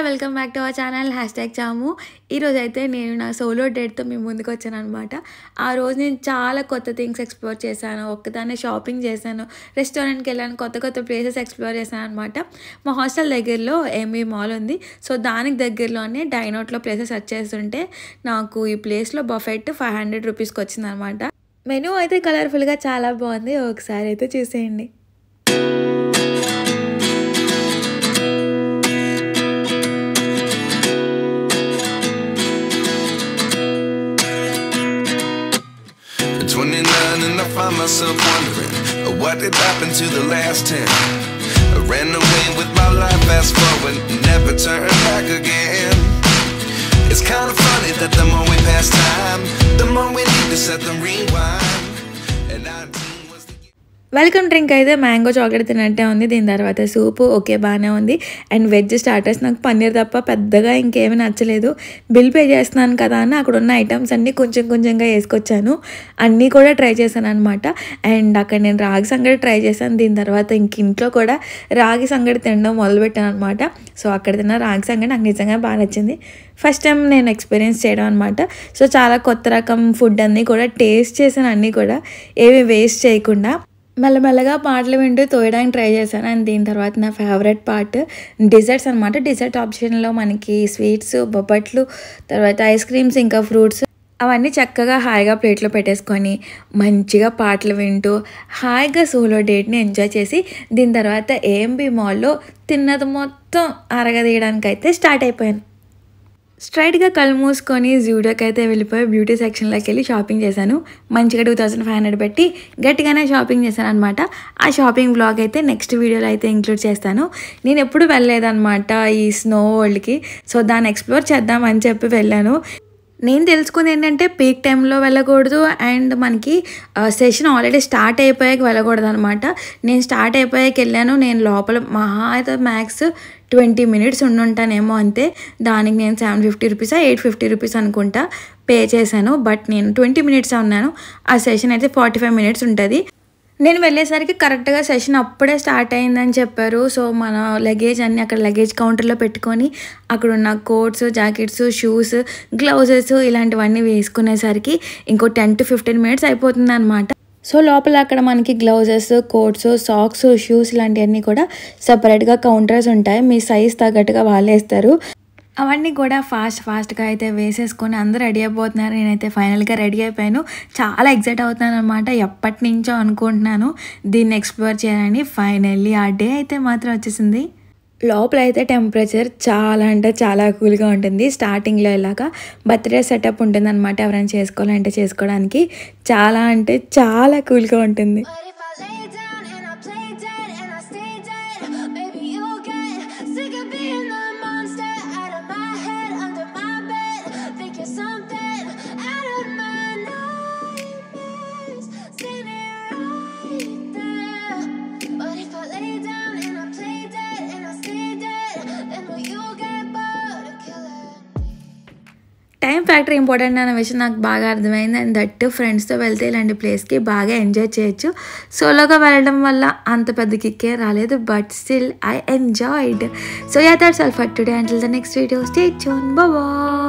Welcome back to our channel #చాము. ఈరోజు అయితే నేను నా సోలో డేట్తో మీ ముందుకు వచ్చాను అనమాట. ఆ రోజు నేను చాలా కొత్త థింగ్స్ ఎక్స్ప్లోర్ చేశాను, ఒక్కదాన్నే షాపింగ్ చేశాను, రెస్టారెంట్కి వెళ్ళాను, కొత్త కొత్త ప్లేసెస్ ఎక్స్ప్లోర్ చేశాను అనమాట. మా హాస్టల్ దగ్గరలో ఏఎంబీ మాల్ ఉంది. సో దానికి దగ్గరలోనే డైనోట్లో ప్లేసెస్ సెర్చ్ చేస్తుంటే నాకు ఈ ప్లేస్లో బఫెట్ 500 రూపీస్కి వచ్చిందనమాట. మెనూ అయితే కలర్ఫుల్గా చాలా బాగుంది, ఒకసారి అయితే చూసేయండి. And I find myself wondering what did happen to the last 10. I ran away with my life, fast forward, never turn back again. It's kind of funny that the more we pass time, the more we need to set them rewind. And welcome drink అయితే mango chocolate తిన్నట్టే ఉంది. దీని తర్వాత సూపు okay బాగానే ఉంది. And veg starters నాకు పన్నీర్ తప్ప పెద్దగా ఇంకేమీ నచ్చలేదు. బిల్ పే చేస్తున్నాను కదా అని అక్కడ ఉన్న ఐటమ్స్ అన్నీ కొంచెం కొంచెంగా వేసుకొచ్చాను. అన్నీ కూడా ట్రై చేశాను అనమాట. అండ్ అక్కడ నేను రాగి సంగటి ట్రై చేశాను. దీని తర్వాత ఇంట్లో కూడా రాగి సంగటి తినడం మొదలుపెట్టాను అనమాట. సో అక్కడ తిన్న రాగి సంగటి నాకు నిజంగా బాగా నచ్చింది. ఫస్ట్ టైం నేను ఎక్స్పీరియన్స్ చేయడం అనమాట. సో చాలా కొత్త రకం ఫుడ్ అన్నీ కూడా టేస్ట్ చేశాను, అన్నీ కూడా ఏవి వేస్ట్ చేయకుండా మెల్లమెల్లగా పాటలు వింటూ తోయడానికి ట్రై చేశాను. అండ్ దీని తర్వాత నా ఫేవరెట్ పార్ట్ డిజర్ట్స్ అనమాట. డిజర్ట్ ఆప్షన్లో మనకి స్వీట్స్, బొబ్బట్లు, తర్వాత ఐస్ క్రీమ్స్, ఇంకా ఫ్రూట్స్ అవన్నీ చక్కగా హాయిగా ప్లేట్లో పెట్టేసుకొని మంచిగా పాటలు వింటూ హాయిగా సోలో డేట్ని ఎంజాయ్ చేసి దీని తర్వాత ఏఎంబీ మాల్లో తిన్నది మొత్తం అరగదీయడానికి అయితే స్టార్ట్ అయిపోయాను. స్ట్రైట్గా కళ్ళు మూసుకొని జూడియోకి అయితే వెళ్ళిపోయి బ్యూటీ సెక్షన్లోకి వెళ్ళి షాపింగ్ చేశాను. మంచిగా 2500 పెట్టి గట్టిగానే షాపింగ్ చేశాను అనమాట. ఆ షాపింగ్ బ్లాగ్ అయితే నెక్స్ట్ వీడియోలో అయితే ఇంక్లూడ్ చేస్తాను. నేను ఎప్పుడు వెళ్ళలేదన్నమాట ఈ స్నో వరల్డ్కి. సో దాన్ని ఎక్స్ప్లోర్ చేద్దామని చెప్పి వెళ్ళాను. నేను తెలుసుకుంది ఏంటంటే పీక్ టైంలో వెళ్ళకూడదు అండ్ మనకి సెషన్ ఆల్రెడీ స్టార్ట్ అయిపోయాక వెళ్ళకూడదు అనమాట. నేను స్టార్ట్ అయిపోయాక వెళ్ళాను. నేను లోపల మహా అయితే మ్యాక్స్ 20 మినిట్స్ ఉండుంటానేమో అంతే. దానికి నేను 750 రూపీసా 850 రూపీస్ అనుకుంటా పే చేశాను. బట్ నేను 20 మినిట్స్ ఉన్నాను. ఆ సెషన్ అయితే 45 మినిట్స్ ఉంటుంది. నేను వెళ్ళేసరికి కరెక్ట్గా సెషన్ అప్పుడే స్టార్ట్ అయిందని చెప్పారు. సో మన లగేజ్ అన్నీ అక్కడ లగేజ్ కౌంటర్లో పెట్టుకొని అక్కడ ఉన్న కోట్స్, జాకెట్స్, షూస్, గ్లౌజెస్ ఇలాంటివన్నీ వేసుకునేసరికి ఇంకో 10 to 15 మినిట్స్ అయిపోతుంది అనమాట. సో లోపల అక్కడ మనకి గ్లౌజెస్, కోట్స్, సాక్స్, షూస్ ఇలాంటివన్నీ కూడా సపరేట్గా కౌంటర్స్ ఉంటాయి. మీ సైజ్ తగ్గట్టుగా వాళ్ళే ఇస్తారు. అవన్నీ కూడా ఫాస్ట్గా అయితే వేసేసుకొని అందరూ రెడీ అయిపోతున్నారు. నేనైతే ఫైనల్గా రెడీ అయిపోయాను. చాలా ఎక్సైట్ అవుతున్నాను అనమాట. ఎప్పటి నుంచో అనుకుంటున్నాను దీన్ని ఎక్స్ప్లోర్ చేయాలని. ఫైనల్లీ ఆ డే అయితే మాత్రం వచ్చేసింది. లోపల అయితే టెంపరేచర్ చాలా అంటే చాలా కూల్గా ఉంటుంది. స్టార్టింగ్లో ఇలాగా బర్త్డే సెటప్ ఉంటుంది అనమాట. ఎవరైనా చేసుకోవాలంటే చేసుకోవడానికి చాలా అంటే చాలా కూల్గా ఉంటుంది. టైం ఫ్యాక్టర్ ఇంపార్టెంట్ అనే విషయం నాకు బాగా అర్థమైంది. అండ్ దట్ ఫ్రెండ్స్తో వెళ్తే ఇలాంటి ప్లేస్కి బాగా ఎంజాయ్ చేయొచ్చు. సోలోగా వెళ్ళడం వల్ల అంత పెద్ద కిక్కే రాలేదు, but still I enjoyed. So yeah, that's all for today. Until the next video, stay tune. Bye.